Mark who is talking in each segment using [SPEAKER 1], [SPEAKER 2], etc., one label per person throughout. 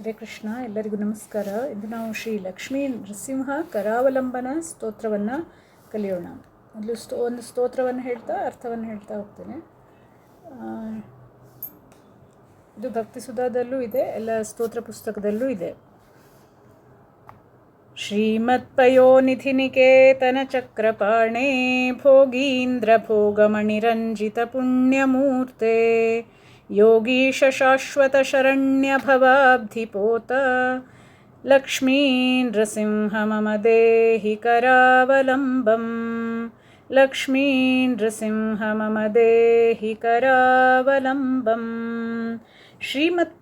[SPEAKER 1] ಹರೇ ಕೃಷ್ಣ. ಎಲ್ಲರಿಗೂ ನಮಸ್ಕಾರ. ಇಂದು ನಾವು ಶ್ರೀ ಲಕ್ಷ್ಮೀ ನೃಸಿಂಹ ಕರಾವಲಂಬನ ಸ್ತೋತ್ರವನ್ನು ಕಲಿಯೋಣ. ಮೊದಲು ಒಂದು ಸ್ತೋತ್ರವನ್ನು ಹೇಳ್ತಾ ಅರ್ಥವನ್ನು ಹೇಳ್ತಾ ಹೋಗ್ತೇನೆ. ಇದು ಭಕ್ತಿ ಸುಧಾದಲ್ಲೂ ಇದೆ, ಎಲ್ಲ ಸ್ತೋತ್ರ ಪುಸ್ತಕದಲ್ಲೂ ಇದೆ. ಶ್ರೀಮತ್ಪಯೋನಿಧಿ ನಿಕೇತನ ಚಕ್ರಪಾಣೇ ಭೋಗೀಂದ್ರ ಭೋಗಮಣಿರಂಜಿತ ಪುಣ್ಯಮೂರ್ತೆ ಯೋಗೀಶ ಶಾಶ್ವತ ಶರಣ್ಯ ಭವಾಬ್ಧಿಪೋತ ಲಕ್ಷ್ಮೀ ನೃಸಿಂಹ ಮಮ ದೇಹಿ ಕರಾವಲಂಬಂ ಲಕ್ಷ್ಮೀ ನೃಸಿಂಹ ಮಮ ದೇಹಿ ಕರಾವಲಂಬಂ. ಶ್ರೀಮತ್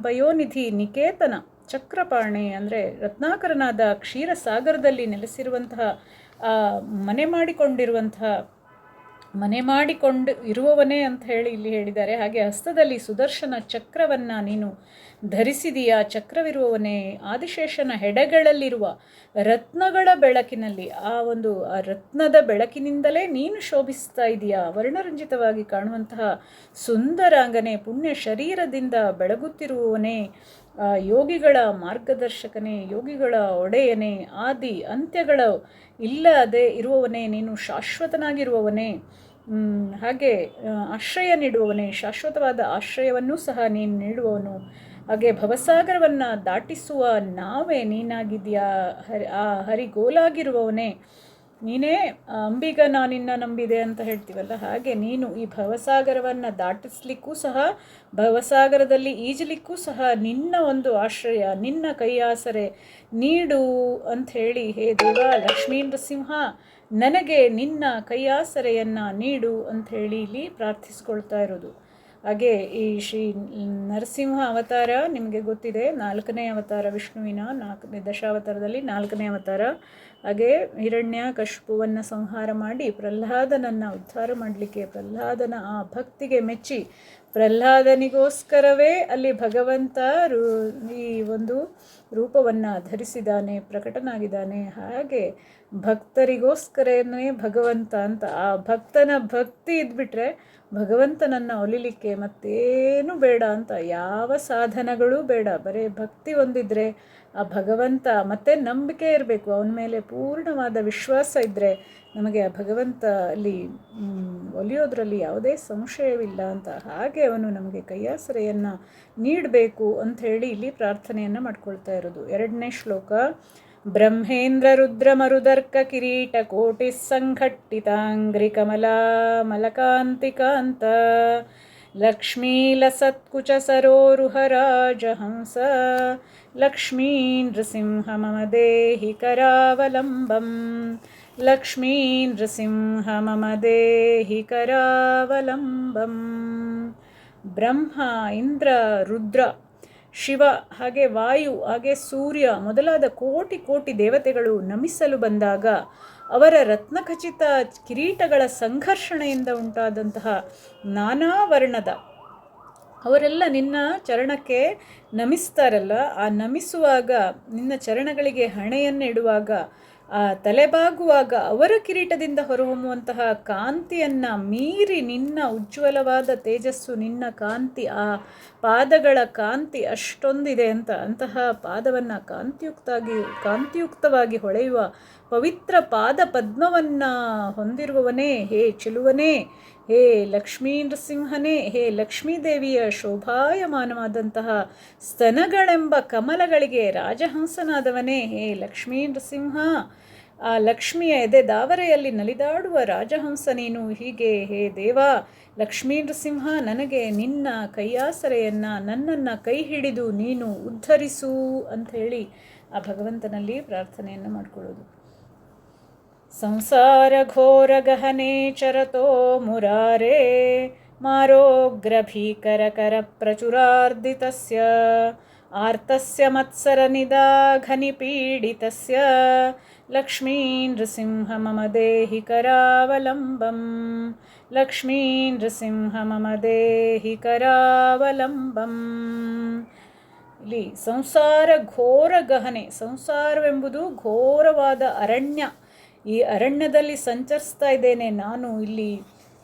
[SPEAKER 1] ಪಯೋನಿಧಿ ನಿಕೇತನ ಚಕ್ರಪಾಣಿ ಅಂದರೆ ರತ್ನಾಕರನಾದ ಕ್ಷೀರಸಾಗರದಲ್ಲಿ ನೆಲೆಸಿರುವಂತಹ ಮನೆ ಮಾಡಿಕೊಂಡು ಇರುವವನೇ ಅಂತ ಹೇಳಿ ಇಲ್ಲಿ ಹೇಳಿದ್ದಾರೆ. ಹಾಗೆ ಹಸ್ತದಲ್ಲಿ ಸುದರ್ಶನ ಚಕ್ರವನ್ನು ನೀನು ಧರಿಸಿದೀಯಾ. ಚಕ್ರವಿರುವವನೇ, ಆದಿಶೇಷನ ಹೆಡೆಗಳಲ್ಲಿರುವ ರತ್ನಗಳ ಬೆಳಕಿನಲ್ಲಿ ಆ ರತ್ನದ ಬೆಳಕಿನಿಂದಲೇ ನೀನು ಶೋಭಿಸ್ತಾ ಇದೆಯಾ. ವರ್ಣರಂಜಿತವಾಗಿ ಕಾಣುವಂತಹ ಸುಂದರಾಂಗನೆ, ಪುಣ್ಯ ಶರೀರದಿಂದ ಬೆಳಗುತ್ತಿರುವವನೇ, ಯೋಗಿಗಳ ಮಾರ್ಗದರ್ಶಕನೇ, ಯೋಗಿಗಳ ಒಡೆಯನೇ, ಆದಿ ಅಂತ್ಯಗಳು ಇಲ್ಲದೆ ಇರುವವನೇ, ನೀನು ಶಾಶ್ವತನಾಗಿರುವವನೇ, ಹಾಗೆ ಆಶ್ರಯ ನೀಡುವವನೇ, ಶಾಶ್ವತವಾದ ಆಶ್ರಯವನ್ನೂ ಸಹ ನೀನು ನೀಡುವವನು. ಹಾಗೆ ಭವಸಾಗರವನ್ನು ದಾಟಿಸುವ ನಾವೇ ನೀನಾಗಿದೆಯಾ. ಆ ಹರಿಗೋಲಾಗಿರುವವನೇ ನೀನೇ. ಅಂಬಿಗ ನಾನಿನ್ನ ನಂಬಿದೆ ಅಂತ ಹೇಳ್ತೀವಲ್ಲ, ಹಾಗೆ ನೀನು ಈ ಭವಸಾಗರವನ್ನು ದಾಟಿಸ್ಲಿಕ್ಕೂ ಸಹ, ಭವಸಾಗರದಲ್ಲಿ ಈಜಲಿಕ್ಕೂ ಸಹ ನಿನ್ನ ಒಂದು ಆಶ್ರಯ, ನಿನ್ನ ಕೈಯಾಸರೆ ನೀಡು ಅಂಥೇಳಿ, ಹೇ ದೇವ ಲಕ್ಷ್ಮೀ ನೃಸಿಂಹ ನನಗೆ ನಿನ್ನ ಕೈಯಾಸರೆಯನ್ನು ನೀಡು ಅಂಥೇಳಿ ಇಲ್ಲಿ ಪ್ರಾರ್ಥಿಸ್ಕೊಳ್ತಾ ಇರೋದು. ಹಾಗೆ ಈ ಶ್ರೀ ನರಸಿಂಹ ಅವತಾರ ನಿಮಗೆ ಗೊತ್ತಿದೆ, 4ನೇ ಅವತಾರ ವಿಷ್ಣುವಿನ, ದಶಾವತಾರದಲ್ಲಿ 4ನೇ ಅವತಾರ. ಹಾಗೆ ಹಿರಣ್ಯ ಕಶ್ಯಪುವನ್ನು ಸಂಹಾರ ಮಾಡಿ ಪ್ರಹ್ಲಾದನನ್ನು ಉದ್ಧಾರ ಮಾಡಲಿಕ್ಕೆ, ಪ್ರಹ್ಲಾದನ ಆ ಭಕ್ತಿಗೆ ಮೆಚ್ಚಿ ಪ್ರಹ್ಲಾದನಿಗೋಸ್ಕರವೇ ಅಲ್ಲಿ ಭಗವಂತ ಈ ಒಂದು ರೂಪವನ್ನು ಧರಿಸಿದ್ದಾನೆ, ಪ್ರಕಟನಾಗಿದ್ದಾನೆ. ಹಾಗೆ ಭಕ್ತರಿಗೋಸ್ಕರನೇ ಭಗವಂತ ಅಂತ, ಆ ಭಕ್ತನ ಭಕ್ತಿ ಇದ್ಬಿಟ್ರೆ ಭಗವಂತನನ್ನು ಒಲಿಲಿಕ್ಕೆ ಮತ್ತೇನು ಬೇಡ ಅಂತ, ಯಾವ ಸಾಧನಗಳೂ ಬೇಡ, ಬರೀ ಭಕ್ತಿ ಹೊಂದಿದ್ರೆ ಆ ಭಗವಂತ, ಮತ್ತೆ ನಂಬಿಕೆ ಇರಬೇಕು, ಅವನ ಮೇಲೆ ಪೂರ್ಣವಾದ ವಿಶ್ವಾಸ ಇದ್ದರೆ ನಮಗೆ ಆ ಭಗವಂತ ಅಲ್ಲಿ ಒಲಿಯೋದ್ರಲ್ಲಿ ಯಾವುದೇ ಸಂಶಯವಿಲ್ಲ ಅಂತ. ಹಾಗೆ ಅವನು ನಮಗೆ ಕೈಯಾಸರೆಯನ್ನು ನೀಡಬೇಕು ಅಂಥೇಳಿ ಇಲ್ಲಿ ಪ್ರಾರ್ಥನೆಯನ್ನು ಮಾಡ್ಕೊಳ್ತಾ ಇರೋದು. 2ನೇ ಶ್ಲೋಕ. ಬ್ರಹ್ಮೇಂದ್ರ ರುದ್ರ ಮರುದರ್ಕ ಕಿರೀಟ ಕೋಟಿ ಸಂಘಟ್ಟಿತಾಂಗ್ರಿ ಕಮಲಾ ಮಲಕಾಂತಿಕಾಂತ ಲಕ್ಷ್ಮೀ ಲಸತ್ಕುಚ ಸರೋರುಹ ರಾಜಹಂಸ ಲಕ್ಷ್ಮೀ ನೃಸಿಂಹ ಮಮ ದೇಹಿ ಕರಾವಲಂಬಂ ಲಕ್ಷ್ಮೀ ನೃಸಿಂಹ ಮಮ ದೇಹಿ ಕರಾವಲಂಬಂ. ಬ್ರಹ್ಮ, ಇಂದ್ರ, ರುದ್ರ, ಶಿವ, ಹಾಗೆ ವಾಯು, ಹಾಗೆ ಸೂರ್ಯ ಮೊದಲಾದ ಕೋಟಿ ಕೋಟಿ ದೇವತೆಗಳು ನಮಿಸಲು ಬಂದಾಗ ಅವರ ರತ್ನಖಚಿತ ಕಿರೀಟಗಳ ಸಂಘರ್ಷಣೆಯಿಂದ ಉಂಟಾದಂತಹ ನಾನಾ ವರ್ಣದ ಅವರೆಲ್ಲ ನಿನ್ನ ಚರಣಕ್ಕೆ ನಮಿಸ್ತಾರಲ್ಲ. ಆ ನಮಿಸುವಾಗ, ನಿನ್ನ ಚರಣಗಳಿಗೆ ಹಣೆಯನ್ನು ಇಡುವಾಗ, ಆ ತಲೆಬಾಗುವಾಗ ಅವರ ಕಿರೀಟದಿಂದ ಹೊರಹೊಮ್ಮುವಂತಹ ಕಾಂತಿಯನ್ನು ಮೀರಿ ನಿನ್ನ ಉಜ್ವಲವಾದ ತೇಜಸ್ಸು, ನಿನ್ನ ಕಾಂತಿ, ಆ ಪಾದಗಳ ಕಾಂತಿ ಅಷ್ಟೊಂದಿದೆ ಅಂತ. ಅಂತಹ ಪಾದವನ್ನು ಕಾಂತಿಯುಕ್ತವಾಗಿ ಹೊಳೆಯುವ ಪವಿತ್ರ ಪಾದ ಪದ್ಮವನ್ನು ಹೊಂದಿರುವವನೇ, ಹೇ ಚೆಲುವನೇ, ಹೇ ಲಕ್ಷ್ಮೀ ನೃಸಿಂಹನೇ, ಹೇ ಲಕ್ಷ್ಮೀದೇವಿಯ ಶೋಭಾಯಮಾನವಾದಂತಹ ಸ್ತನಗಳೆಂಬ ಕಮಲಗಳಿಗೆ ರಾಜಹಂಸನಾದವನೇ, ಹೇ ಲಕ್ಷ್ಮೀ ನೃಸಿಂಹ, ಆ ಲಕ್ಷ್ಮಿಯ ಎದೆ ದಾವರೆಯಲ್ಲಿ ನಲಿದಾಡುವ ರಾಜಹಂಸ ನೀನು. ಹೀಗೆ ಹೇ ದೇವ ಲಕ್ಷ್ಮೀ ನೃಸಿಂಹ ನನಗೆ ನಿನ್ನ ಕೈಯಾಸರೆಯನ್ನು, ನನ್ನನ್ನು ಕೈ ಹಿಡಿದು ನೀನು ಉದ್ಧರಿಸು ಅಂಥೇಳಿ ಆ ಭಗವಂತನಲ್ಲಿ ಪ್ರಾರ್ಥನೆಯನ್ನು ಮಾಡಿಕೊಳ್ಳೋದು. ಸಂಸಾರ ಘೋರ ಗಹನೆ ಚರತೋ ಮುರಾರೇ ಮಾರೋಗ್ರ ಭೀಕರ ಕರ ಪ್ರಚುರಾರ್ದಿತಸ್ಯ ಆರ್ತಸ್ಯ ಮತ್ಸರ ನಿದಾಘನಿ ಪೀಡಿತಸ್ಯ ಲಕ್ಷ್ಮೀ ನೃಸಿಂಹ ಮಮ ದೇಹಿ ಕರಾವಲಂಬಂ ಲಕ್ಷ್ಮೀ ನೃಸಿಂಹ ಮಮ ದೇಹಿ ಕರಾವಲಂಬಂ. ಇಲ್ಲಿ ಸಂಸಾರ ಘೋರ ಗಹನೆ, ಸಂಸಾರವೆಂಬುದು ಘೋರವಾದ ಅರಣ್ಯ. ಈ ಅರಣ್ಯದಲ್ಲಿ ಸಂಚರಿಸ್ತಾ ಇದ್ದೇನೆ ನಾನು ಇಲ್ಲಿ.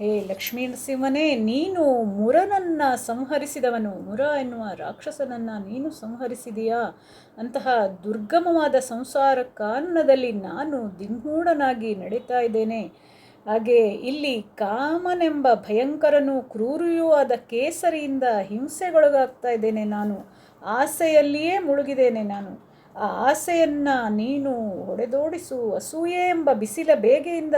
[SPEAKER 1] ಹೇ ಲಕ್ಷ್ಮೀ ನರಸಿಂಹನೇ, ನೀನು ಮುರನನ್ನು ಸಂಹರಿಸಿದವನು, ಮುರ ಎನ್ನುವ ರಾಕ್ಷಸನನ್ನು ನೀನು ಸಂಹರಿಸಿದೀಯಾ. ಅಂತಹ ದುರ್ಗಮವಾದ ಸಂಸಾರ ಕಾನನದಲ್ಲಿ ನಾನು ದಿಗ್ಮೂಢನಾಗಿ ನಡೀತಾ ಇದ್ದೇನೆ. ಹಾಗೆ ಇಲ್ಲಿ ಕಾಮನೆಂಬ ಭಯಂಕರನೂ ಕ್ರೂರಿಯೂ ಆದ ಕೇಸರಿಯಿಂದ ಹಿಂಸೆಗೊಳಗಾಗ್ತಾ ಇದ್ದೇನೆ. ನಾನು ಆಸೆಯಲ್ಲಿಯೇ ಮುಳುಗಿದ್ದೇನೆ. ನಾನು ಆ ಆಸೆಯನ್ನು ನೀನು ಹೊಡೆದೋಡಿಸು. ಅಸೂಯೆ ಎಂಬ ಬಿಸಿಲ ಬೇಗೆಯಿಂದ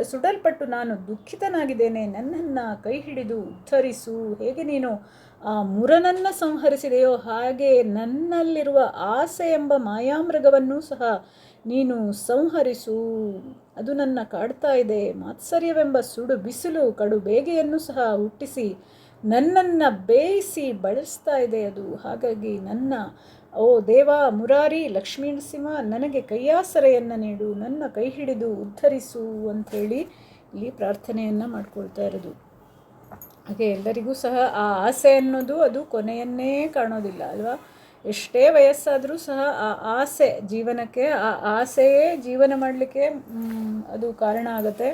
[SPEAKER 1] ಸುಡಲ್ಪಟ್ಟು ನಾನು ದುಃಖಿತನಾಗಿದ್ದೇನೆ. ನನ್ನನ್ನು ಕೈ ಹಿಡಿದು ಉದ್ಧರಿಸು. ಹೇಗೆ ನೀನು ಆ ಮುರನನ್ನು ಸಂಹರಿಸಿದೆಯೋ ಹಾಗೆ ನನ್ನಲ್ಲಿರುವ ಆಸೆ ಎಂಬ ಮಾಯಾಮೃಗವನ್ನು ಸಹ ನೀನು ಸಂಹರಿಸು. ಅದು ನನ್ನ ಕಾಡ್ತಾ ಇದೆ. ಮಾತ್ಸರ್ಯವೆಂಬ ಸುಡು ಬಿಸಿಲು ಕಡು ಬೇಗೆಯನ್ನು ಸಹ ಹುಟ್ಟಿಸಿ ನನ್ನನ್ನು ಬೇಯಿಸಿ ಬಳಸ್ತಾ ಇದೆ ಅದು. ಹಾಗಾಗಿ ಓ ದೇವ ಮುರಾರಿ ಲಕ್ಷ್ಮೀ ನರಸಿಂಹ, ನನಗೆ ಕೈಯಾಸರೆಯನ್ನು ನೀಡು, ನನ್ನ ಕೈ ಹಿಡಿದು ಉದ್ಧರಿಸು ಅಂಥೇಳಿ ಇಲ್ಲಿ ಪ್ರಾರ್ಥನೆಯನ್ನು ಮಾಡ್ಕೊಳ್ತಾ ಇರೋದು. ಹಾಗೆ ಎಲ್ಲರಿಗೂ ಸಹ ಆ ಆಸೆ ಅನ್ನೋದು ಅದು ಕೊನೆಯನ್ನೇ ಕಾಣೋದಿಲ್ಲ ಅಲ್ವಾ. ಎಷ್ಟೇ ವಯಸ್ಸಾದರೂ ಸಹ ಆ ಆಸೆ ಜೀವನಕ್ಕೆ, ಆ ಆಸೆಯೇ ಜೀವನ ಮಾಡಲಿಕ್ಕೆ ಅದು ಕಾರಣ ಆಗುತ್ತೆ.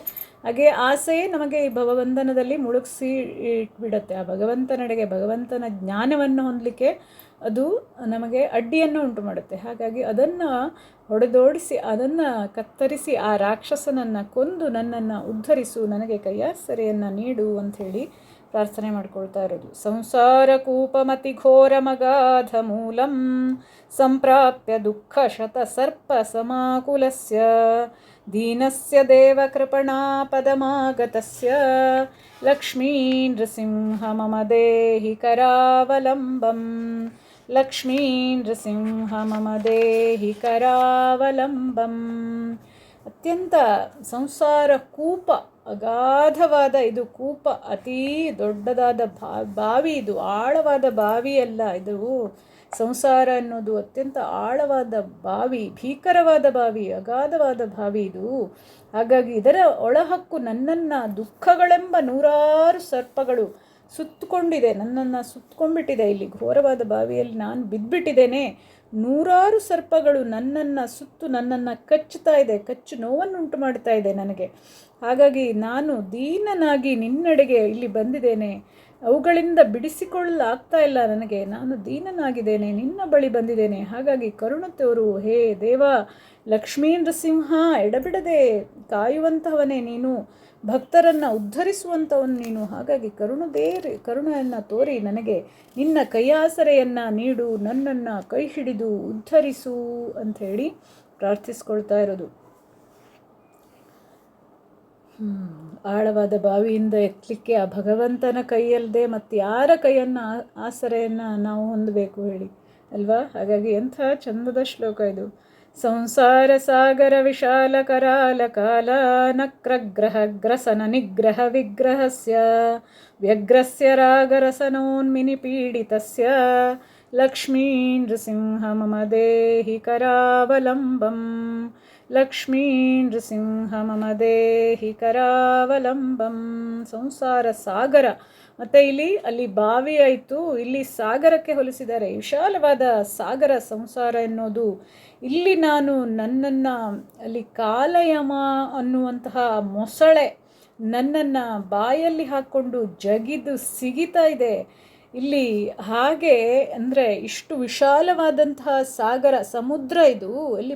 [SPEAKER 1] ಹಾಗೆ ಆಸೆಯೇ ನಮಗೆ ಈ ಭವಬಂಧನದಲ್ಲಿ ಮುಳುಗಿಸಿ ಇಟ್ಬಿಡುತ್ತೆ. ಆ ಭಗವಂತನೆಡೆಗೆ, ಭಗವಂತನ ಜ್ಞಾನವನ್ನು ಹೊಂದಲಿಕ್ಕೆ ಅದು ನಮಗೆ ಅಡ್ಡಿಯನ್ನು ಉಂಟು ಮಾಡುತ್ತೆ. ಹಾಗಾಗಿ ಅದನ್ನು ಹೊಡೆದೋಡಿಸಿ, ಅದನ್ನು ಕತ್ತರಿಸಿ, ಆ ರಾಕ್ಷಸನನ್ನು ಕೊಂದು ನನ್ನನ್ನು ಉದ್ಧರಿಸು, ನನಗೆ ಕೈಯಾಸರೆಯನ್ನು ನೀಡು ಅಂಥೇಳಿ ಪ್ರಾರ್ಥನೆ ಮಾಡ್ಕೊಳ್ತಾ ಇರೋದು. ಸಂಸಾರ ಕೂಪಮತಿ ಘೋರ ಮಗಾಧ ಮೂಲಂ ಸಂಪ್ರಾಪ್ಯ ದುಃಖ ಶತ ಸರ್ಪ ಸಮಾಕುಲಸ್ಯ ದೀನಸ್ಯ ದೇವ ಕೃಪಣಾ ಪದಮಾಗತಸ್ಯ ಲಕ್ಷ್ಮೀ ನೃಸಿಂಹ ಮಮ ದೇಹಿ ಕರಾವಲಂಬಂ ಲಕ್ಷ್ಮೀ ನೃಸಿಂಹ ಮಮ ದೇಹಿ ಕರಾವಲಂಬಂ. ಅತ್ಯಂತ ಸಂಸಾರ ಕೂಪ, ಅಗಾಧವಾದ ಇದು ಕೂಪ, ಅತೀ ದೊಡ್ಡದಾದ ಬಾವಿ. ಇದು ಆಳವಾದ ಬಾವಿಯಲ್ಲ, ಇದು ಸಂಸಾರ ಅನ್ನೋದು ಅತ್ಯಂತ ಆಳವಾದ ಬಾವಿ, ಭೀಕರವಾದ ಬಾವಿ, ಅಗಾಧವಾದ ಬಾವಿ ಇದು. ಹಾಗಾಗಿ ಇದರ ಒಳಹಕ್ಕು ನನ್ನನ್ನು ದುಃಖಗಳೆಂಬ 100 ಸರ್ಪಗಳು ಸುತ್ತಕೊಂಡಿದೆ, ನನ್ನನ್ನು ಸುತ್ತಕೊಂಡ್ಬಿಟ್ಟಿದೆ. ಇಲ್ಲಿ ಘೋರವಾದ ಬಾವಿಯಲ್ಲಿ ನಾನು ಬಿದ್ದುಬಿಟ್ಟಿದ್ದೇನೆ. 100 ಸರ್ಪಗಳು ನನ್ನನ್ನು ಸುತ್ತು ನನ್ನನ್ನು ಕಚ್ಚುತ್ತಾ ಇದೆ, ಕಚ್ಚು ನೋವನ್ನುಂಟು ಮಾಡ್ತಾ ಇದೆ ನನಗೆ. ಹಾಗಾಗಿ ನಾನು ದೀನನಾಗಿ ನಿನ್ನೆಡೆಗೆ ಇಲ್ಲಿ ಬಂದಿದ್ದೇನೆ. ಅವುಗಳಿಂದ ಬಿಡಿಸಿಕೊಳ್ಳಲಾಗ್ತಾ ಇಲ್ಲ ನನಗೆ. ನಾನು ದೀನನಾಗಿದ್ದೇನೆ, ನಿನ್ನ ಬಳಿ ಬಂದಿದ್ದೇನೆ. ಹಾಗಾಗಿ ಕರುಣ ತೋರು ಹೇ ದೇವ ಲಕ್ಷ್ಮೀ ನೃಸಿಂಹ. ಎಡಬಿಡದೆ ಕಾಯುವಂತಹವನೇ ನೀನು, ಭಕ್ತರನ್ನು ಉದ್ಧರಿಸುವಂಥವನು ನೀನು. ಹಾಗಾಗಿ ಕರುಣೆಯನ್ನು ತೋರಿ ನನಗೆ ನಿನ್ನ ಕೈಯಾಸರೆಯನ್ನು ನೀಡು, ನನ್ನನ್ನು ಕೈ ಹಿಡಿದು ಉದ್ಧರಿಸು ಅಂಥೇಳಿ ಪ್ರಾರ್ಥಿಸ್ಕೊಳ್ತಾ ಇರೋದು. ಆಳವಾದ ಬಾವಿಯಿಂದ ಎತ್ತಲಿಕ್ಕೆ ಆ ಭಗವಂತನ ಕೈಯಲ್ಲದೆ ಮತ್ತು ಯಾರ ಕೈಯನ್ನು ಆಸರೆಯನ್ನು ನಾವು ಹೊಂದಬೇಕು ಹೇಳಿ ಅಲ್ವಾ. ಹಾಗಾಗಿ ಎಂಥ ಚಂದದ ಶ್ಲೋಕ ಇದು. ಸಂಸಾರ ಸಾಗರ ವಿಶಾಲ ಕರಾಲ ಕಾಲ ನಕ್ರಗ್ರಹ ಗ್ರಸನ ನಿಗ್ರಹ ವಿಗ್ರಹಸ್ಯ ವ್ಯಗ್ರಸ್ಯ ರಾಗರಸನೋನ್ಮಿನಿ ಪೀಡಿತಸ್ಯ ಲಕ್ಷ್ಮೀ ನೃಸಿಂಹ ಮಮ ದೇಹಿ ಕರಾವಲಂಬಂ ಲಕ್ಷ್ಮೀ ನೃಸಿಂಹ ಮಮ ದೇಹಿ ಕರಾವಲಂಬಂ. ಸಂಸಾರ ಸಾಗರ, ಮತ್ತು ಅಲ್ಲಿ ಬಾವಿ ಆಯಿತು, ಇಲ್ಲಿ ಸಾಗರಕ್ಕೆ ಹೋಲಿಸಿದ್ದಾರೆ. ವಿಶಾಲವಾದ ಸಾಗರ ಸಂಸಾರ ಎನ್ನುವುದು. ಇಲ್ಲಿ ನನ್ನನ್ನು ಅಲ್ಲಿ ಕಾಲಯಮ ಅನ್ನುವಂತಹ ಮೊಸಳೆ ನನ್ನನ್ನು ಬಾಯಲ್ಲಿ ಹಾಕ್ಕೊಂಡು ಜಗಿದು ಸಿಗಿತಾ ಇದೆ ಇಲ್ಲಿ. ಹಾಗೆ ಅಂದರೆ ಇಷ್ಟು ವಿಶಾಲವಾದಂತಹ ಸಾಗರ, ಸಮುದ್ರ ಇದು. ಇಲ್ಲಿ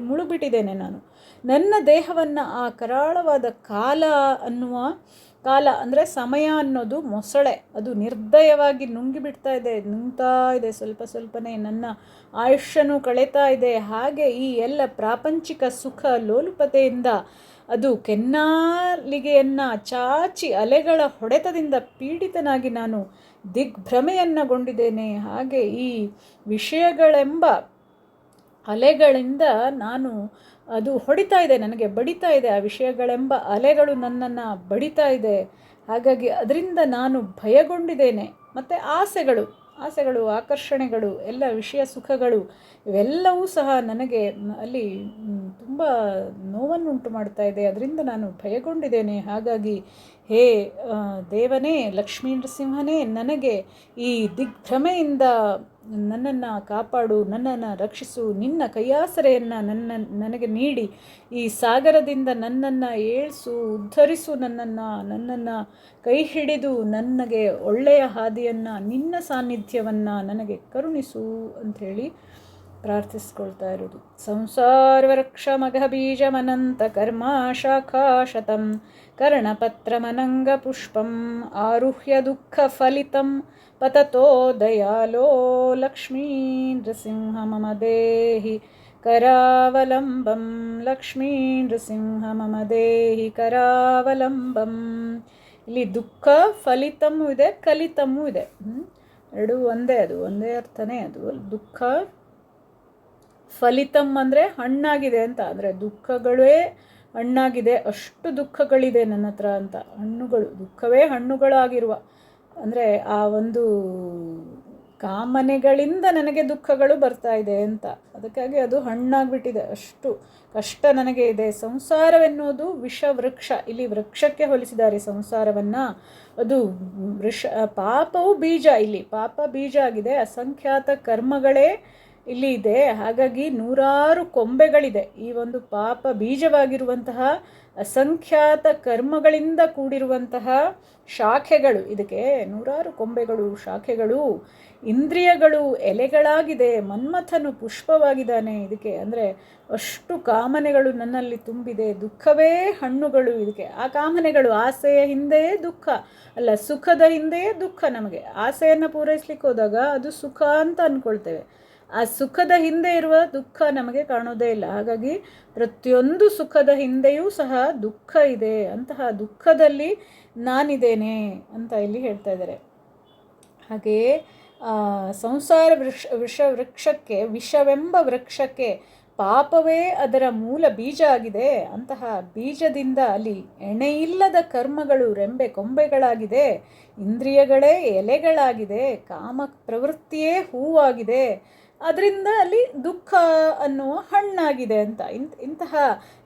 [SPEAKER 1] ಮುಳುಗಿಬಿಟ್ಟಿದ್ದೇನೆ ನಾನು. ನನ್ನ ದೇಹವನ್ನು ಆ ಕರಾಳವಾದ ಕಾಲ ಅಂದರೆ ಸಮಯ ಅನ್ನೋದು ಮೊಸಳೆ, ಅದು ನಿರ್ದಯವಾಗಿ ನುಂಗ್ತಾ ಇದೆ ಸ್ವಲ್ಪ ಸ್ವಲ್ಪನೇ. ನನ್ನ ಆಯುಷ್ಯನೂ ಕಳೀತಾ ಇದೆ. ಹಾಗೆ ಈ ಎಲ್ಲ ಪ್ರಾಪಂಚಿಕ ಸುಖ ಲೋಲುಪತೆಯಿಂದ ಅದು ಕೆನ್ನಾಲಿಗೆಯನ್ನು ಚಾಚಿ ಅಲೆಗಳ ಹೊಡೆತದಿಂದ ಪೀಡಿತನಾಗಿ ನಾನು ದಿಗ್ಭ್ರಮೆಯನ್ನಗೊಂಡಿದ್ದೇನೆ. ಹಾಗೆ ಈ ವಿಷಯಗಳೆಂಬ ಅಲೆಗಳಿಂದ ಅದು ಹೊಡಿತಾ ಇದೆ, ನನಗೆ ಬಡಿತಾ ಇದೆ. ಆ ವಿಷಯಗಳೆಂಬ ಅಲೆಗಳು ನನ್ನನ್ನು ಬಡಿತಾ ಇದೆ. ಹಾಗಾಗಿ ಅದರಿಂದ ನಾನು ಭಯಗೊಂಡಿದ್ದೇನೆ. ಮತ್ತು ಆಸೆಗಳು, ಆಕರ್ಷಣೆಗಳು, ಎಲ್ಲ ವಿಷಯ ಸುಖಗಳು ಇವೆಲ್ಲವೂ ಸಹ ನನಗೆ ಅಲ್ಲಿ ತುಂಬ ನೋವನ್ನುಂಟು ಮಾಡ್ತಾ ಇದೆ. ಅದರಿಂದ ನಾನು ಭಯಗೊಂಡಿದ್ದೇನೆ. ಹಾಗಾಗಿ ಹೇ ದೇವನೇ ಲಕ್ಷ್ಮೀ ನೃಸಿಂಹನೇ, ನನಗೆ ಈ ದಿಗ್ಭ್ರಮೆಯಿಂದ ನನ್ನನ್ನು ಕಾಪಾಡು, ನನ್ನನ್ನು ರಕ್ಷಿಸು, ನಿನ್ನ ಕೈಯಾಸರೆಯನ್ನು ನನಗೆ ನೀಡಿ ಈ ಸಾಗರದಿಂದ ನನ್ನನ್ನು ಏಳಿಸು, ಉದ್ಧರಿಸು, ನನ್ನನ್ನು ಕೈ ಹಿಡಿದು ನನಗೆ ಒಳ್ಳೆಯ ಹಾದಿಯನ್ನು, ನಿನ್ನ ಸಾನ್ನಿಧ್ಯವನ್ನು ನನಗೆ ಕರುಣಿಸು ಅಂಥೇಳಿ ಪ್ರಾರ್ಥಿಸ್ಕೊಳ್ತಾ ಇರೋದು. ಸಂಸಾರ ವೃಕ್ಷ ಮಘ ಬೀಜಮನಂತ ಕರ್ಮ ಶಾಖಾ ಶತಂ ಕರ್ಣಪತ್ರಮನಂಗ ಪುಷ್ಪಂ ಆರುಹ್ಯ ದುಃಖ ಫಲಿತಂ ಪತತೋ ದಯಾಲೋ ಲಕ್ಷ್ಮೀ ನೃಸಿಂಹ ಮಮ ದೇಹಿ ಕರಾವಲಂಬಂ ಲಕ್ಷ್ಮೀ ನೃಸಿಂಹ ಮಮ ದೇಹಿ ಕರಾವಲಂಬಂ. ಇಲ್ಲಿ ದುಃಖ ಫಲಿತಮೂ ಇದೆ, ಕಲಿತಮೂ ಇದೆ. ಎರಡೂ ಒಂದೇ, ಅದು ಒಂದೇ ಅರ್ಥನೇ. ಅದು ದುಃಖ ಫಲಿತಂ ಅಂದರೆ ಹಣ್ಣಾಗಿದೆ ಅಂತ, ಅಂದರೆ ದುಃಖಗಳೇ ಹಣ್ಣಾಗಿದೆ, ಅಷ್ಟು ದುಃಖಗಳಿದೆ ನನ್ನ ಹತ್ರ ಅಂತ. ಹಣ್ಣುಗಳು, ದುಃಖವೇ ಹಣ್ಣುಗಳಾಗಿರುವ, ಅಂದರೆ ಆ ಒಂದು ಕಾಮನೆಗಳಿಂದ ನನಗೆ ದುಃಖಗಳು ಬರ್ತಾ ಇದೆ ಅಂತ, ಅದಕ್ಕಾಗಿ ಅದು ಹಣ್ಣಾಗ್ಬಿಟ್ಟಿದೆ, ಅಷ್ಟು ಕಷ್ಟ ನನಗೆ ಇದೆ. ಸಂಸಾರವೆನ್ನುವುದು ವಿಷವೃಕ್ಷ, ಇಲ್ಲಿ ವೃಕ್ಷಕ್ಕೆ ಹೋಲಿಸಿದ್ದಾರೆ ಸಂಸಾರವನ್ನು. ಅದು ಪಾಪವು ಬೀಜ, ಇಲ್ಲಿ ಪಾಪ ಬೀಜ ಆಗಿದೆ, ಅಸಂಖ್ಯಾತ ಕರ್ಮಗಳೇ ಇಲ್ಲಿ ಇದೆ. ಹಾಗಾಗಿ ನೂರಾರು ಕೊಂಬೆಗಳಿದೆ ಈ ಒಂದು ಪಾಪ ಬೀಜವಾಗಿರುವಂತಹ ಅಸಂಖ್ಯಾತ ಕರ್ಮಗಳಿಂದ ಕೂಡಿರುವಂತಹ ಶಾಖೆಗಳು, ಇದಕ್ಕೆ ನೂರಾರು ಕೊಂಬೆಗಳು, ಶಾಖೆಗಳು. ಇಂದ್ರಿಯಗಳು ಎಲೆಗಳಾಗಿದೆ, ಮನ್ಮಥನು ಪುಷ್ಪವಾಗಿದ್ದಾನೆ ಇದಕ್ಕೆ, ಅಂದರೆ ಅಷ್ಟು ಕಾಮನೆಗಳು ನನ್ನಲ್ಲಿ ತುಂಬಿದೆ. ದುಃಖವೇ ಹಣ್ಣುಗಳು ಇದಕ್ಕೆ. ಆ ಕಾಮನೆಗಳು, ಆಸೆಯ ಹಿಂದೆಯೇ ದುಃಖ, ಅಲ್ಲ ಸುಖದ ಹಿಂದೆಯೇ ದುಃಖ. ನಮಗೆ ಆಸೆಯನ್ನು ಪೂರೈಸ್ಲಿಕ್ಕೆ ಹೋದಾಗ ಅದು ಸುಖ ಅಂತ ಅಂದ್ಕೊಳ್ತೇವೆ, ಆ ಸುಖದ ಹಿಂದೆ ಇರುವ ದುಃಖ ನಮಗೆ ಕಾಣೋದೇ ಇಲ್ಲ. ಹಾಗಾಗಿ ಪ್ರತಿಯೊಂದು ಸುಖದ ಹಿಂದೆಯೂ ಸಹ ದುಃಖ ಇದೆ, ಅಂತಹ ದುಃಖದಲ್ಲಿ ನಾನಿದ್ದೇನೆ ಅಂತ ಇಲ್ಲಿ ಹೇಳ್ತಾ ಇದ್ದಾರೆ. ಹಾಗೆಯೇ ಸಂಸಾರ ವೃಕ್ಷಕ್ಕೆ, ವಿಷವೆಂಬ ವೃಕ್ಷಕ್ಕೆ ಪಾಪವೇ ಅದರ ಮೂಲ ಬೀಜ ಆಗಿದೆ. ಅಂತಹ ಬೀಜದಿಂದ ಅಲ್ಲಿ ಎಣೆಯಿಲ್ಲದ ಕರ್ಮಗಳು ರೆಂಬೆ ಕೊಂಬೆಗಳಾಗಿದೆ, ಇಂದ್ರಿಯಗಳೇ ಎಲೆಗಳಾಗಿದೆ, ಕಾಮ ಪ್ರವೃತ್ತಿಯೇ ಹೂವಾಗಿದೆ, ಅದರಿಂದ ಅಲ್ಲಿ ದುಃಖ ಅನ್ನುವ ಹಣ್ಣಾಗಿದೆ ಅಂತ. ಇಂತಹ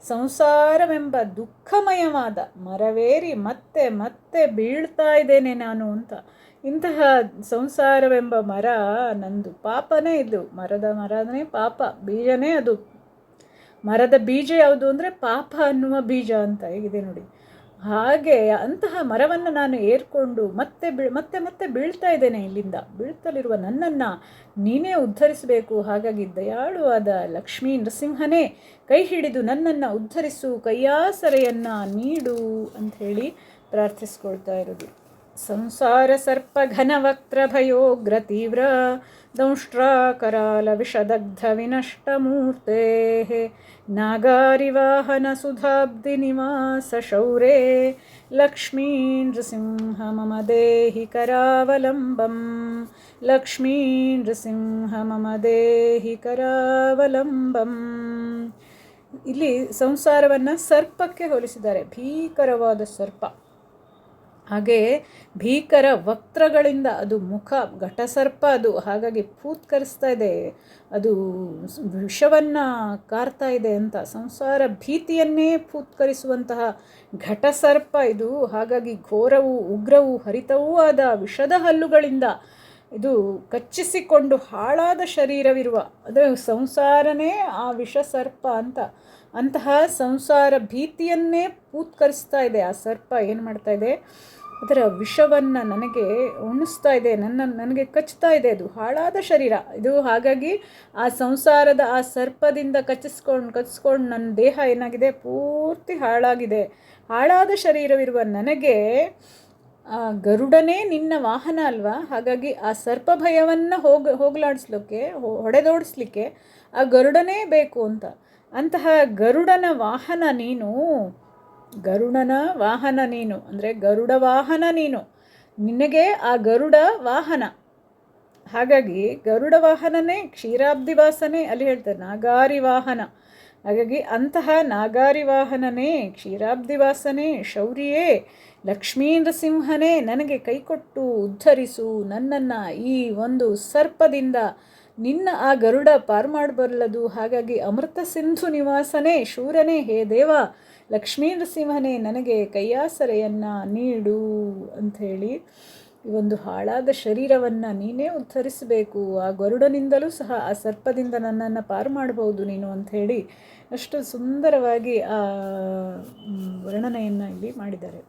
[SPEAKER 1] ಸಂಸಾರವೆಂಬ ದುಃಖಮಯವಾದ ಮರವೇರಿ ಮತ್ತೆ ಮತ್ತೆ ಬೀಳ್ತಾ ಇದ್ದೇನೆ ನಾನು ಅಂತ. ಇಂತಹ ಸಂಸಾರವೆಂಬ ಮರ ನಂದು, ಪಾಪನೇ ಇದು. ಮರನೇ ಪಾಪ, ಬೀಜನೇ ಅದು. ಮರದ ಬೀಜ ಯಾವುದು ಅಂದರೆ ಪಾಪ ಅನ್ನುವ ಬೀಜ ಅಂತ ಹೇಗಿದೆ ನೋಡಿ. ಹಾಗೆ ಅಂತಹ ಮರವನ್ನು ನಾನು ಏರ್ಕೊಂಡು ಮತ್ತೆ ಮತ್ತೆ ಬೀಳ್ತಾ ಇದ್ದೇನೆ. ಇಲ್ಲಿಂದ ಬೀಳ್ತಲಿರುವ ನನ್ನನ್ನು ನೀನೇ ಉದ್ಧರಿಸಬೇಕು. ಹಾಗಾಗಿ ದಯಾಳುವಾದ ಲಕ್ಷ್ಮೀ ನರಸಿಂಹನೇ ಕೈ ಹಿಡಿದು ನನ್ನನ್ನು ಉದ್ಧರಿಸು, ಕೈಯಾಸರೆಯನ್ನು ನೀಡು ಅಂಥೇಳಿ ಪ್ರಾರ್ಥಿಸ್ಕೊಳ್ತಾ ಇರೋದು. ಸಂಸಾರ ಸರ್ಪ ಘನವಕ್ತ್ರ ಭಯೋಗ್ರ ತೀವ್ರ ದಂಷ್ಟ್ರಾಕರಾಲ ವಿಷದಗ್ಧ ವಿನಷ್ಟಮೂರ್ತೆ ನಾಗಾರಿವಾಹನ ಸುಧಾಬ್ಧಿ ನಿವಾಸ ಶೌರೇ ಲಕ್ಷ್ಮೀ ನೃಸಿಂಹ ಮಮ ದೇಹಿ ಕರಾವಲಂಬಂ ಲಕ್ಷ್ಮೀ ನೃಸಿಂಹ ಮಮ ದೇಹಿ ಕರಾವಲಂಬಂ. ಇಲ್ಲಿ ಸಂಸಾರವನ್ನು ಸರ್ಪಕ್ಕೆ ಹೋಲಿಸಿದ್ದಾರೆ, ಭೀಕರವಾದ ಸರ್ಪ. ಹಾಗೆ ಭೀಕರ ವಕ್ತ್ರಗಳಿಂದ, ಅದು ಮುಖ ಘಟಸರ್ಪ ಅದು, ಹಾಗಾಗಿ ಫೂತ್ಕರಿಸ್ತಾ ಇದೆ, ಅದು ವಿಷವನ್ನು ಕಾರ್ತಾ ಇದೆ ಅಂತ. ಸಂಸಾರ ಭೀತಿಯನ್ನೇ ಫೂತ್ಕರಿಸುವಂತಹ ಘಟಸರ್ಪ ಇದು. ಹಾಗಾಗಿ ಘೋರವೂ ಉಗ್ರವೂ ಹರಿತವೂ ಆದ ವಿಷದ ಹಲ್ಲುಗಳಿಂದ ಇದು ಕಚ್ಚಿಸಿಕೊಂಡು ಹಾಳಾದ ಶರೀರವಿರುವ, ಅದು ಸಂಸಾರನೇ ಆ ವಿಷಸರ್ಪ ಅಂತ. ಅಂತಹ ಸಂಸಾರ ಭೀತಿಯನ್ನೇ ಪೂತ್ಕರಿಸ್ತಾ ಇದೆ ಆ ಸರ್ಪ. ಏನು ಮಾಡ್ತಾ ಇದೆ, ಅದರ ವಿಷವನ್ನು ನನಗೆ ಉಣಿಸ್ತಾ ಇದೆ, ನನಗೆ ಕಚ್ತಾ ಇದೆ. ಅದು ಹಾಳಾದ ಶರೀರ ಇದು. ಹಾಗಾಗಿ ಆ ಸಂಸಾರದ ಆ ಸರ್ಪದಿಂದ ಕಚ್ಚಿಸ್ಕೊಂಡು ನನ್ನ ದೇಹ ಏನಾಗಿದೆ, ಪೂರ್ತಿ ಹಾಳಾಗಿದೆ. ಹಾಳಾದ ಶರೀರವಿರುವ ನನಗೆ ಗರುಡನೇ ನಿನ್ನ ವಾಹನ ಅಲ್ವಾ, ಹಾಗಾಗಿ ಆ ಸರ್ಪ ಭಯವನ್ನು ಹೋಗಲಾಡಿಸ್ಲಿಕ್ಕೆ, ಹೊಡೆದೋಡಿಸ್ಲಿಕ್ಕೆ ಆ ಗರುಡನೇ ಬೇಕು ಅಂತ. ಅಂತಹ ಗರುಡನ ವಾಹನ ನೀನು, ಗರುಡನ ವಾಹನ ನೀನು ಅಂದರೆ ಗರುಡ ವಾಹನ ನೀನು, ನಿನಗೆ ಆ ಗರುಡ ವಾಹನ. ಹಾಗಾಗಿ ಗರುಡ ವಾಹನನೇ, ಕ್ಷೀರಾಬ್ಧಿವಾಸನೇ, ಅಲ್ಲಿ ಹೇಳ್ತಾರೆ ನಾಗಾರಿ ವಾಹನ. ಹಾಗಾಗಿ ಅಂತಹ ನಾಗಾರಿ ವಾಹನನೇ, ಕ್ಷೀರಾಬ್ಧಿವಾಸನೇ, ಶೌರ್ಯೇ, ಲಕ್ಷ್ಮೀ ನರಸಿಂಹನೇ ನನಗೆ ಕೈಕೊಟ್ಟು ಉದ್ಧರಿಸು ನನ್ನನ್ನು ಈ ಒಂದು ಸರ್ಪದಿಂದ. ನಿನ್ನ ಆ ಗರುಡ ಪಾರು ಮಾಡಬಲ್ಲದು. ಹಾಗಾಗಿ ಅಮೃತ ಸಿಂಧು ನಿವಾಸನೇ, ಶೂರನೇ, ಹೇ ದೇವ ಲಕ್ಷ್ಮೀ ನರಸಿಂಹನೇ ನನಗೆ ಕೈಯಾಸರೆಯನ್ನು ನೀಡು ಅಂಥೇಳಿ ಈ ಒಂದು ಹಾಳಾದ ಶರೀರವನ್ನು ನೀನೇ ಉದ್ಧರಿಸಬೇಕು, ಆ ಗರುಡನಿಂದಲೂ ಸಹ ಆ ಸರ್ಪದಿಂದ ನನ್ನನ್ನು ಪಾರು ಮಾಡಬಹುದು ನೀನು ಅಂಥೇಳಿ ಅಷ್ಟು ಸುಂದರವಾಗಿ ಆ ವರ್ಣನೆಯನ್ನು ಇಲ್ಲಿ ಮಾಡಿದ್ದಾರೆ.